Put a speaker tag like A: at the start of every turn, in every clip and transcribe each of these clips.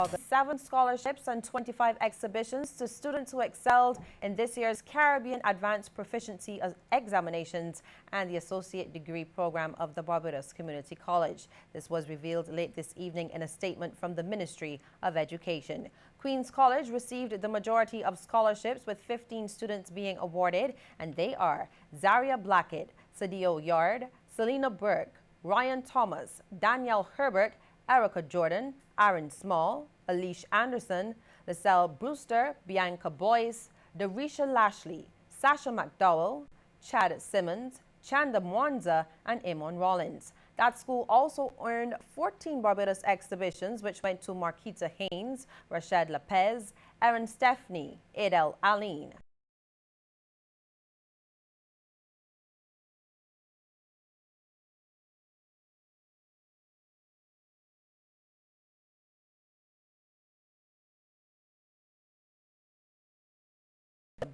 A: 7 scholarships and 25 exhibitions to students who excelled in this year's Caribbean Advanced Proficiency Examinations and the Associate Degree Program of the Barbados Community College. This was revealed late this evening in a statement from the Ministry of Education. Queen's College received the majority of scholarships, with 15 students being awarded, and they are Zaria Blackett, Sadio Yard, Selena Burke, Ryan Thomas, Danielle Herbert, Erica Jordan, Aaron Small, Alicia Anderson, Lacelle Brewster, Bianca Boyce, Darisha Lashley, Sasha McDowell, Chad Simmons, Chanda Mwanza, and Amon Rollins. That school also earned 14 Barbados Exhibitions, which went to Marquita Haynes, Rashad Lopez, Erin Stephanie, Adel Aline,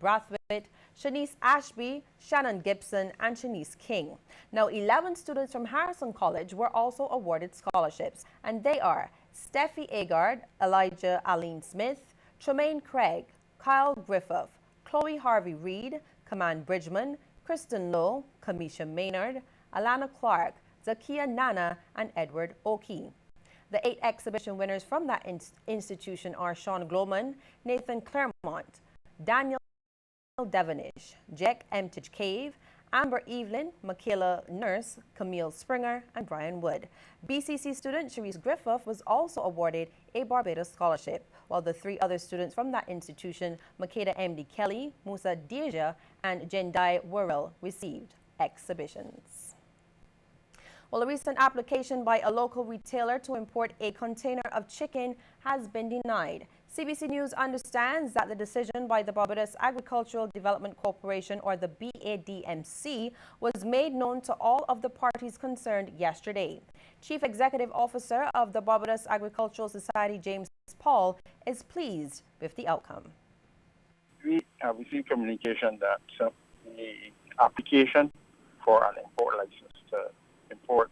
A: Brathwaite, Shanice Ashby, Shannon Gibson, and Shanice King. Now, 11 students from Harrison College were also awarded scholarships, and they are Steffi Agard, Elijah Aline Smith, Tremaine Craig, Kyle Griffith, Chloe Harvey Reed, Kaman Bridgman, Kristen Lowe, Kamisha Maynard, Alana Clark, Zakia Nana, and Edward Oki. The 8 exhibition winners from that institution are Sean Gloman, Nathan Claremont, Daniel Devonish, Jack Emtich Cave, Amber Evelyn, Michaela Nurse, Camille Springer, and Brian Wood. BCC student Cherise Griffith was also awarded a Barbados scholarship, while the 3 other students from that institution, Makeda M.D. Kelly, Musa Deja, and Jendai Worrell, received exhibitions. Well, a recent application by a local retailer to import a container of chicken has been denied. CBC News understands that the decision by the Barbados Agricultural Development Corporation, or the BADMC, was made known to all of the parties concerned yesterday. Chief Executive Officer of the Barbados Agricultural Society, James Paul, is pleased with the outcome.
B: We have received communication that the application for an import license to import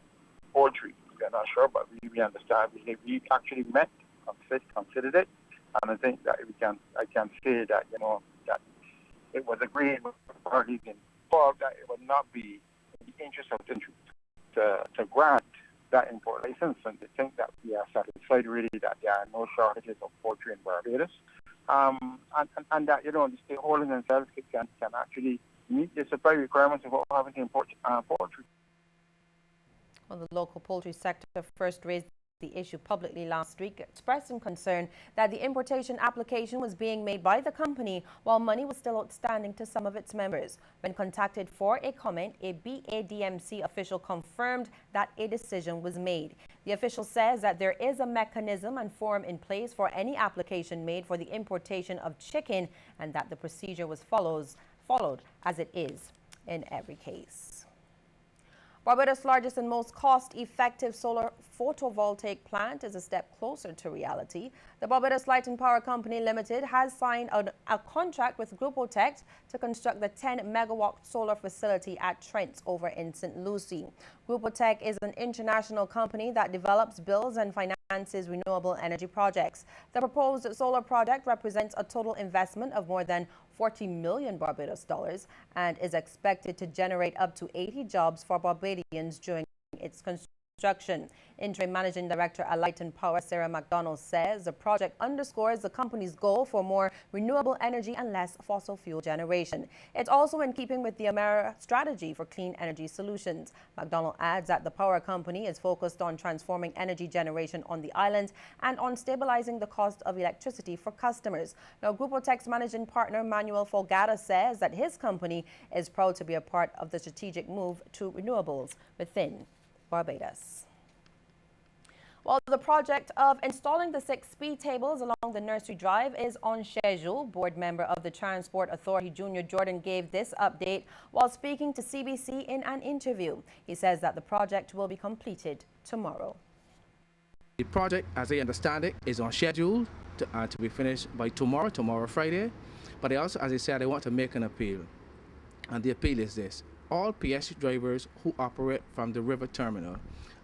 B: poultry, we are not sure, but we understand. We actually met, considered it. And I think that I can say that, that it was agreed with the parties involved that it would not be in the interest of the country to grant that import license. And they think that we are satisfied really that there are no shortages of poultry in Barbados. And that, the stakeholders themselves can actually meet the supply requirements without having to import poultry.
A: Well, the local poultry sector first raised the issue publicly last week, expressing concern that the importation application was being made by the company while money was still outstanding to some of its members. When contacted for a comment, a BADMC official confirmed that a decision was made. The official says that there is a mechanism and form in place for any application made for the importation of chicken, and that the procedure was followed as it is in every case. Barbados' largest and most cost-effective solar photovoltaic plant is a step closer to reality. The Barbados Light and Power Company Limited has signed a contract with Grupo Tech to construct the 10-megawatt solar facility at Trent over in St. Lucie. Grupo Tech is an international company that develops, builds, and finances renewable energy projects. The proposed solar project represents a total investment of more than 40 million Barbados dollars and is expected to generate up to 80 jobs for Barbadians during its construction. Interim Managing Director at Light and Power, Sarah McDonald, says the project underscores the company's goal for more renewable energy and less fossil fuel generation. It's also in keeping with the Amera strategy for clean energy solutions. McDonald adds that the power company is focused on transforming energy generation on the island and on stabilizing the cost of electricity for customers. Now, Grupo Tech's managing partner, Manuel Folgada, says that his company is proud to be a part of the strategic move to renewables within Barbados. Well, the project of installing the 6 speed tables along the Nursery Drive is on schedule. Board member of the Transport Authority, Junior Jordan, gave this update while speaking to CBC in an interview. He says that the project will be completed tomorrow.
C: The project, as I understand it, is on schedule to be finished by tomorrow, Friday. But I also, as I said, I want to make an appeal. And the appeal is this: all PS drivers who operate from the river terminal,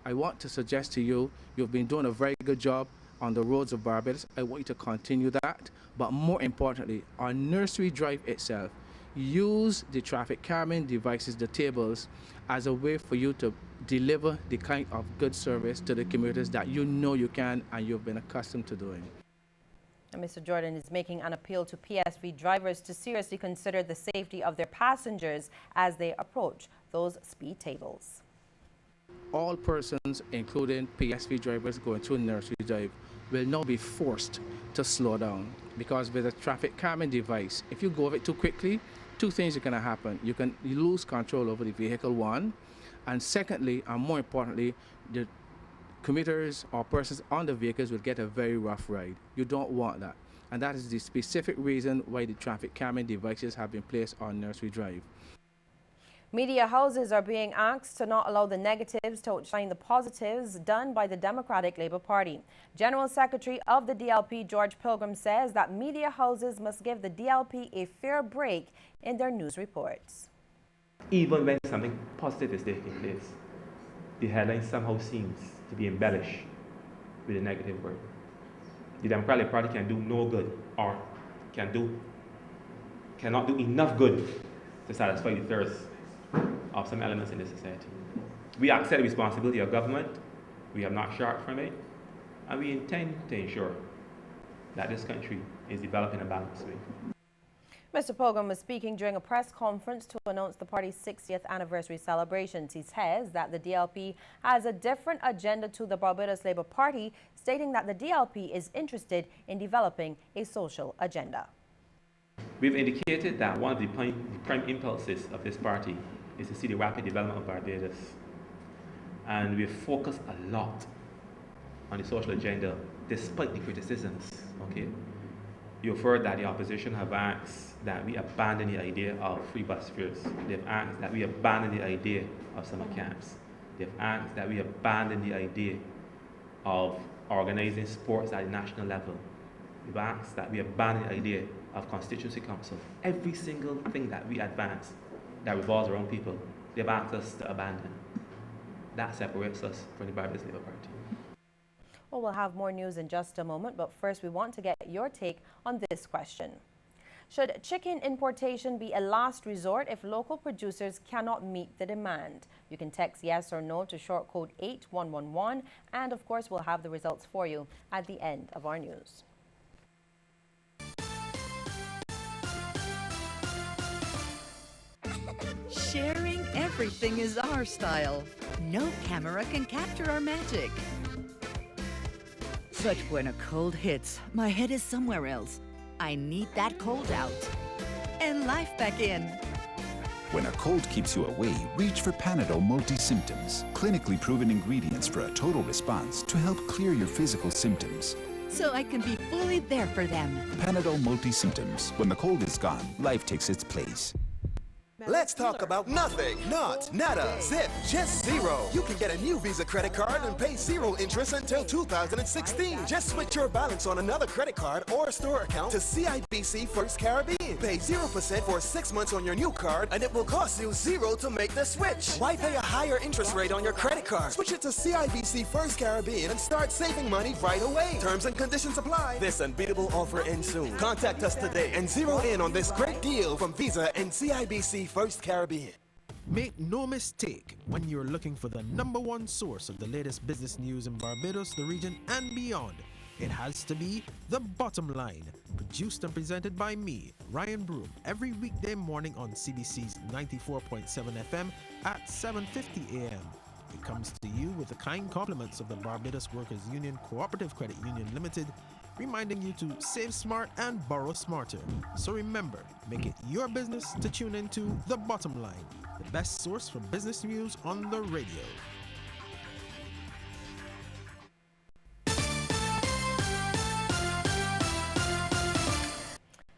C: I want to suggest to you, you've been doing a very good job on the roads of Barbados. I want you to continue that. But more importantly, on Nursery Drive itself, use the traffic calming devices, the tables, as a way for you to deliver the kind of good service to the commuters that you know you can and you've been accustomed to doing.
A: And Mr. Jordan is making an appeal to PSV drivers to seriously consider the safety of their passengers as they approach those speed tables.
C: All persons, including PSV drivers going through Nursery Drive, will now be forced to slow down, because with a traffic calming device, if you go over it too quickly, two things are going to happen. You lose control over the vehicle, one, and secondly, and more importantly, the commuters or persons on the vehicles will get a very rough ride. You don't want that. And that is the specific reason why the traffic calming devices have been placed on Nursery Drive.
A: Media houses are being asked to not allow the negatives to outshine the positives done by the Democratic Labour Party. General Secretary of the DLP, George Pilgrim, says that media houses must give the DLP a fair break in their news reports.
D: Even when something positive is taking place, the headline somehow seems to be embellished with a negative word. The Democratic Party can do no good, or cannot do enough good to satisfy the thirst of some elements in the society. We accept the responsibility of government, we have not shirked from it, and we intend to ensure that this country is developed in a balanced way.
A: Mr. Pilgrim was speaking during a press conference to announce the party's 60th anniversary celebrations. He says that the DLP has a different agenda to the Barbados Labour Party, stating that the DLP is interested in developing a social agenda.
D: We've indicated that one of the prime impulses of this party is to see the rapid development of Barbados. And we've focused a lot on the social agenda, despite the criticisms, okay? You've heard that the opposition have asked that we abandon the idea of free bus fares. They've asked that we abandon the idea of summer camps. They've asked that we abandon the idea of organizing sports at the national level. They've asked that we abandon the idea of constituency council. Every single thing that we advance that revolves around people, they've asked us to abandon. That separates us from the Barbados Labour Party.
A: Well, we'll have more news in just a moment, but first we want to get your take on this question. Should chicken importation be a last resort if local producers cannot meet the demand? You can text yes or no to short code 8111, and of course we'll have the results for you at the end of our news.
E: Sharing everything is our style. No camera can capture our magic. But when a cold hits, my head is somewhere else. I need that cold out and life back in.
F: When a cold keeps you away, reach for Panadol Multi-Symptoms. Clinically proven ingredients for a total response to help clear your physical symptoms.
E: So I can be fully there for them.
F: Panadol Multi-Symptoms. When the cold is gone, life takes its place.
G: Let's talk about nothing. Not, nada, zip, just zero. You can get a new Visa credit card and pay zero interest until 2016. Just switch your balance on another credit card or store account to CIBC First Caribbean. Pay 0% for 6 months on your new card, and it will cost you zero to make the switch. Why pay a higher interest rate on your credit card? Switch it to CIBC First Caribbean and start saving money right away. Terms and conditions apply. This unbeatable offer ends soon. Contact us today and zero in on this great deal from Visa and CIBC First Caribbean.
H: Make no mistake, when you're looking for the #1 source of the latest business news in Barbados, the region, and beyond, it has to be The Bottom Line, produced and presented by me, Ryan Broom, every weekday morning on CBC's 94.7 FM at 7:50 a.m. It comes to you with the kind compliments of the Barbados Workers Union Cooperative Credit Union Limited, reminding you to save smart and borrow smarter. So remember, make it your business to tune into The Bottom Line, the best source for business news on the radio.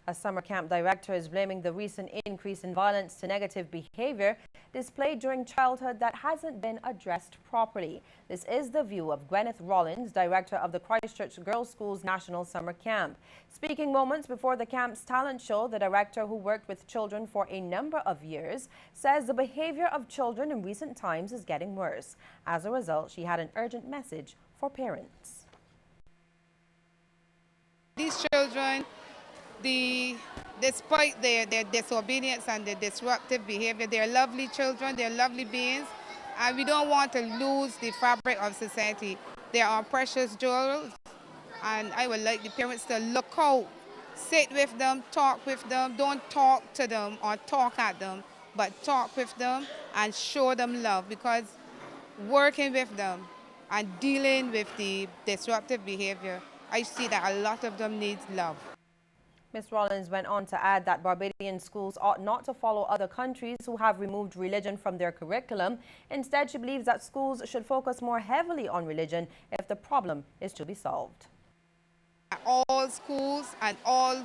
A: A summer camp director is blaming the recent increase in violence to negative behavior displayed during childhood that hasn't been addressed properly. This is the view of Gwyneth Rollins, director of the Christchurch Girls' School's National Summer Camp. Speaking moments before the camp's talent show, the director, who worked with children for a number of years, says the behavior of children in recent times is getting worse. As a result, she had an urgent message for parents.
I: these children, despite their disobedience and their disruptive behavior, they're lovely children, they're lovely beings, and we don't want to lose the fabric of society. They are precious jewels, and I would like the parents to look out, sit with them, talk with them, don't talk to them or talk at them, but talk with them and show them love, because working with them and dealing with the disruptive behavior, I see that a lot of them need love.
A: Ms. Rollins went on to add that Barbadian schools ought not to follow other countries who have removed religion from their curriculum. Instead, she believes that schools should focus more heavily on religion if the problem is to be solved.
I: All schools and all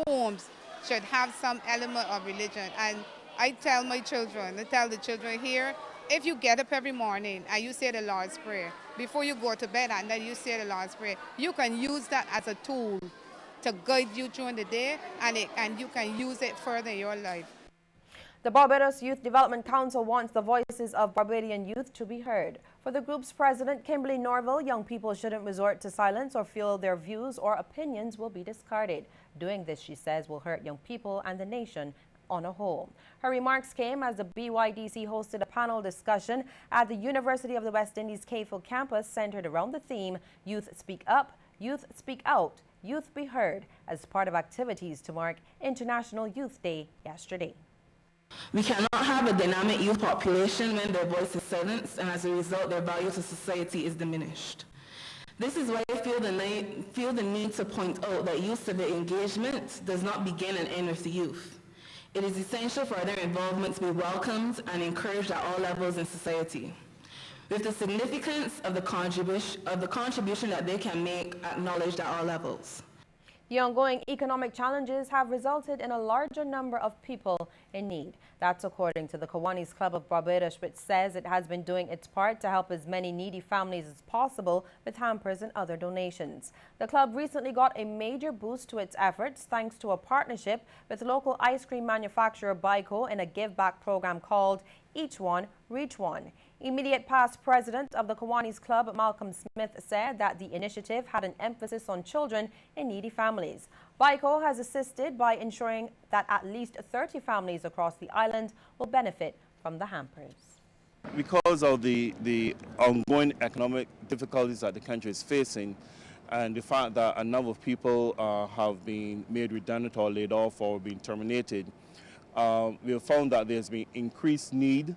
I: homes should have some element of religion. And I tell my children, I tell the children here, if you get up every morning and you say the Lord's Prayer, before you go to bed and then you say the Lord's Prayer, you can use that as a tool to guide you during the day, and you can use it further in your life.
A: The Barbados Youth Development Council wants the voices of Barbadian youth to be heard. For the group's president, Kimberly Norville, young people shouldn't resort to silence or feel their views or opinions will be discarded. Doing this, she says, will hurt young people and the nation on a whole. Her remarks came as the BYDC hosted a panel discussion at the University of the West Indies Cayfield campus centered around the theme, Youth Speak Up, Youth Speak Out, Youth Be Heard, as part of activities to mark International Youth Day yesterday.
J: We cannot have a dynamic youth population when their voice is silenced, and as a result, their value to society is diminished. This is why I feel the need to point out that youth civic engagement does not begin and end with the youth. It is essential for their involvement to be welcomed and encouraged at all levels in society, with the significance of the contribution that they can make acknowledged at all levels.
A: The ongoing economic challenges have resulted in a larger number of people in need. That's according to the Kiwanis Club of Barbados, which says it has been doing its part to help as many needy families as possible with hampers and other donations. The club recently got a major boost to its efforts thanks to a partnership with local ice cream manufacturer Baiko in a give-back program called Each One, Reach One. Immediate past president of the Kiwanis Club, Malcolm Smith, said that the initiative had an emphasis on children in needy families. Baiko has assisted by ensuring that at least 30 families across the island will benefit from the hampers.
K: Because of the ongoing economic difficulties that the country is facing, and the fact that a number of people have been made redundant or laid off or been terminated, we have found that there's been increased need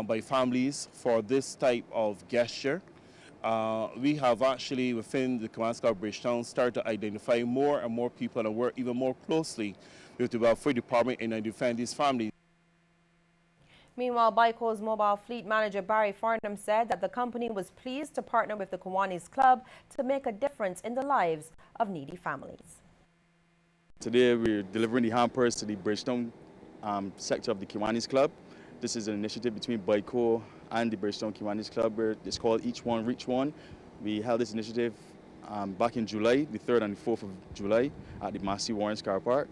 K: by families for this type of gesture. We have actually, within the Kiwanis Club Bridgetown, started to identify more and more people and work even more closely with the welfare department in identifying these families.
A: Meanwhile, Baiko's mobile fleet manager Barry Farnham said that the company was pleased to partner with the Kiwanis Club to make a difference in the lives of needy families.
L: Today we're delivering the hampers to the Bridgetown sector of the Kiwanis Club. This is an initiative between Baiko and the Bridgetown Kiwanis Club, where it's called Each One, Reach One. We held this initiative back in July, the 3rd and the 4th of July, at the Massey Warrens Car Park.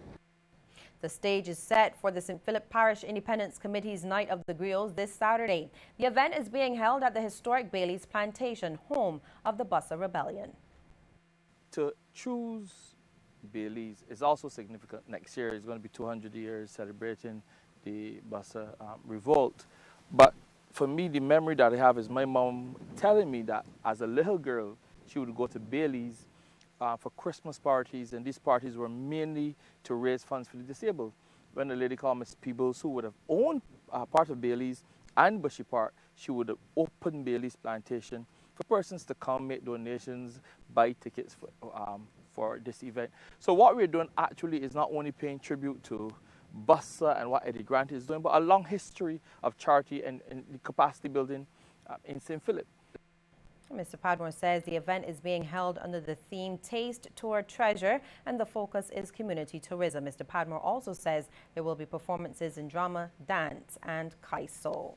A: The stage is set for the St. Philip Parish Independence Committee's Night of the Griots this Saturday. The event is being held at the historic Bailey's Plantation, home of the Bussa Rebellion.
M: To choose Bailey's is also significant. Next year is going to be 200 years celebrating the Bussa revolt. But for me, the memory that I have is my mom telling me that as a little girl, she would go to Bailey's for Christmas parties, and these parties were mainly to raise funds for the disabled. When a lady called Miss Peebles, who would have owned part of Bailey's and Bushy Park, she would have opened Bailey's Plantation for persons to come, make donations, buy tickets for this event. So what we're doing actually is not only paying tribute to Bussa and what Eddie Grant is doing, but a long history of charity and capacity building in St. Philip.
A: Mr. Padmore says the event is being held under the theme Taste, Tour, Treasure, and the focus is community tourism. Mr. Padmore also says there will be performances in drama, dance, and kaiso.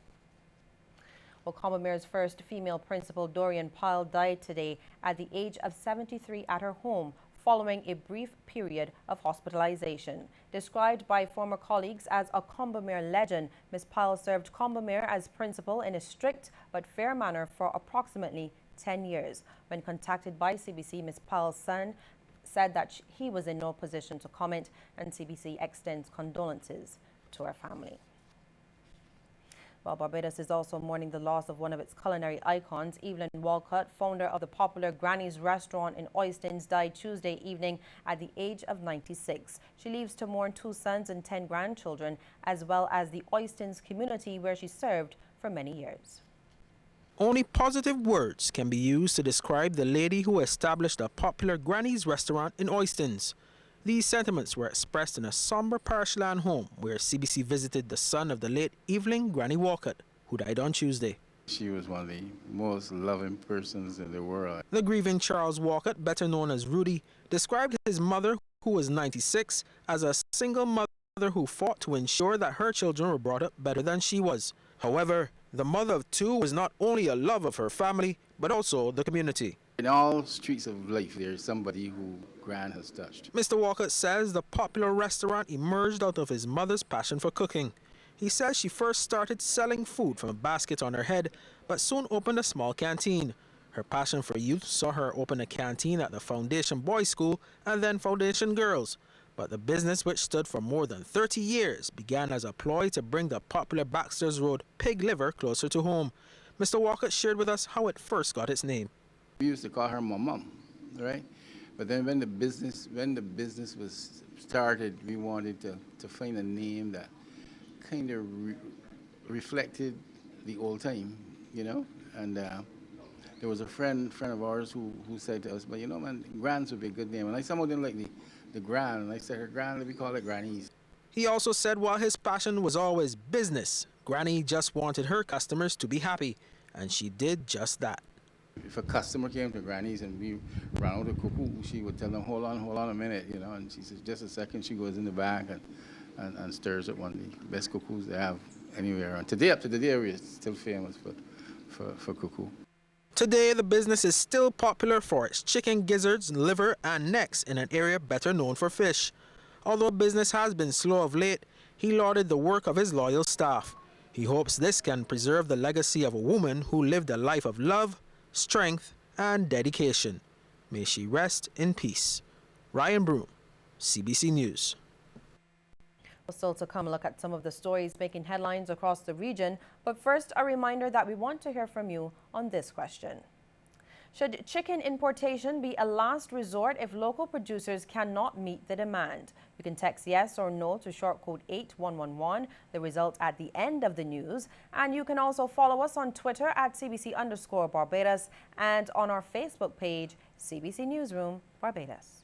A: Well, Combermere's first female principal, Dorian Pyle, died today at the age of 73 at her home following a brief period of hospitalization. Described by former colleagues as a Combermere legend, Ms. Pyle served Combermere as principal in a strict but fair manner for approximately 10 years. When contacted by CBC, Ms. Pyle's son said that he was in no position to comment, and CBC extends condolences to her family. Well, Barbados is also mourning the loss of one of its culinary icons. Evelyn Walcott, founder of the popular Granny's restaurant in Oistins, died Tuesday evening at the age of 96. She leaves to mourn 2 sons and 10 grandchildren, as well as the Oistins community where she served for many years.
H: Only positive words can be used to describe the lady who established a popular Granny's restaurant in Oistins. These sentiments were expressed in a somber parishland home where CBC visited the son of the late Evelyn Granny Walcott, who died on Tuesday.
N: She was one of the most loving persons in the world.
H: The grieving Charles Walcott, better known as Rudy, described his mother, who was 96, as a single mother who fought to ensure that her children were brought up better than she was. However, the mother of 2 was not only a love of her family, but also the community.
N: In all streets of life, there's somebody who Gran has touched.
H: Mr. Walcott says the popular restaurant emerged out of his mother's passion for cooking. He says she first started selling food from a basket on her head, but soon opened a small canteen. Her passion for youth saw her open a canteen at the Foundation Boys School and then Foundation Girls. But the business, which stood for more than 30 years, began as a ploy to bring the popular Baxter's Road pig liver closer to home. Mr. Walcott shared with us how it first got its name.
N: We used to call her my mom, right? But then when the business was started, we wanted to find a name that kind of reflected the old time, you know? And there was a friend of ours who said to us, but you know, man, Grans would be a good name. And I somehow didn't like the Gran, and I said, her Gran, let me call it Granny's.
H: He also said while his passion was always business, Granny just wanted her customers to be happy, and she did just that.
N: If a customer came to Granny's and we ran out of cuckoo, she would tell them, hold on a minute, you know, and she says, just a second. She goes in the back and stirs up one of the best cuckoos they have anywhere. And today, up to today, we're still famous for cuckoo.
H: Today, the business is still popular for its chicken gizzards, liver, and necks in an area better known for fish. Although business has been slow of late, he lauded the work of his loyal staff. He hopes this can preserve the legacy of a woman who lived a life of love, strength, and dedication. May she rest in peace. Ryan Broom, CBC News.
A: Still to come, look at some of the stories making headlines across the region. But first, a reminder that we want to hear from you on this question. Should chicken importation be a last resort if local producers cannot meet the demand? You can text yes or no to short code 8111, the result at the end of the news. And you can also follow us on Twitter at CBC_Barbados and on our Facebook page, CBC Newsroom Barbados.